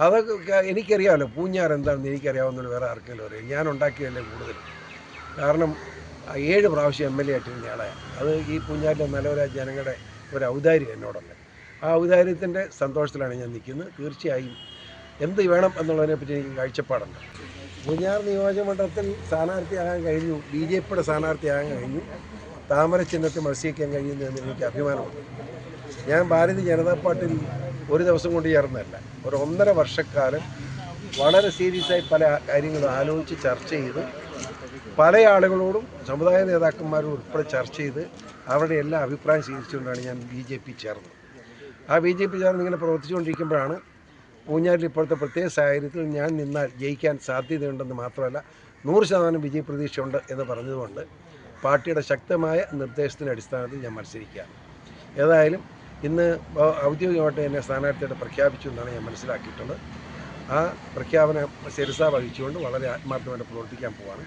അതൊക്കെ എനിക്കറിയാമല്ലോ. പൂഞ്ഞാർ എന്താണെന്ന് എനിക്കറിയാവുന്നതിന് വേറെ ആർക്കെങ്കിലും അറിയാം. ഞാൻ ഉണ്ടാക്കിയതല്ലേ കൂടുതലും. കാരണം 7 പ്രാവശ്യം MLA ആയിട്ടിരുന്ന ആളെയാണ്. അത് ഈ പൂഞ്ഞാറിലെ നല്ലവരാ ജനങ്ങളുടെ ഒരു ഔദാര്യം എന്നോടുണ്ട്. ആ ഔദാര്യത്തിൻ്റെ സന്തോഷത്തിലാണ് ഞാൻ നിൽക്കുന്നത്. തീർച്ചയായും എന്ത് വേണം എന്നുള്ളതിനെപ്പറ്റി എനിക്ക് കാഴ്ചപ്പാടുണ്ട്. പൂഞ്ഞാർ നിയോജകമണ്ഡലത്തിൽ സ്ഥാനാർത്ഥിയാകാൻ കഴിഞ്ഞു, BJPയുടെ സ്ഥാനാർത്ഥിയാകാൻ കഴിഞ്ഞു, താമര ചിഹ്നത്തിൽ മത്സരിക്കാൻ കഴിയുന്നു എന്ന് എനിക്ക് അഭിമാനമുണ്ട്. ഞാൻ ഭാരതീയ ജനതാ പാർട്ടിയിൽ ഒരു ദിവസം കൊണ്ട് ചേർന്നതല്ല, ഒരു 1.5 വർഷക്കാലം വളരെ സീരിയസായി പല കാര്യങ്ങളും ആലോചിച്ച് ചർച്ച ചെയ്ത് പല ആളുകളോടും സമുദായ നേതാക്കന്മാരോടും ഉൾപ്പെടെ ചർച്ച ചെയ്ത് അവരുടെ എല്ലാ അഭിപ്രായം സ്വീകരിച്ചുകൊണ്ടാണ് ഞാൻ BJP ചേർന്നത്. ആ BJP ചേർന്ന് ഇങ്ങനെ പ്രവർത്തിച്ചുകൊണ്ടിരിക്കുമ്പോഴാണ് പൂഞ്ഞാറിൽ ഇപ്പോഴത്തെ പ്രത്യേക സാഹചര്യത്തിൽ ഞാൻ നിന്നാൽ ജയിക്കാൻ സാധ്യതയുണ്ടെന്ന് മാത്രമല്ല 100% വിജയ പ്രതീക്ഷയുണ്ട് എന്ന് പറഞ്ഞതുകൊണ്ട് പാർട്ടിയുടെ ശക്തമായ നിർദ്ദേശത്തിൻ്റെ അടിസ്ഥാനത്തിൽ ഞാൻ മത്സരിക്കുകയാണ്. ഏതായാലും ഇന്ന് ഔദ്യോഗികമായിട്ട് എന്നെ സ്ഥാനാർത്ഥിയായിട്ട് പ്രഖ്യാപിച്ചു എന്നാണ് ഞാൻ മനസ്സിലാക്കിയിട്ടുള്ളത്. ആ പ്രഖ്യാപനം ശിരസാ വഹിച്ചുകൊണ്ട് വളരെ ആത്മാർത്ഥമായിട്ട് പ്രവർത്തിക്കാൻ പോവാണ്.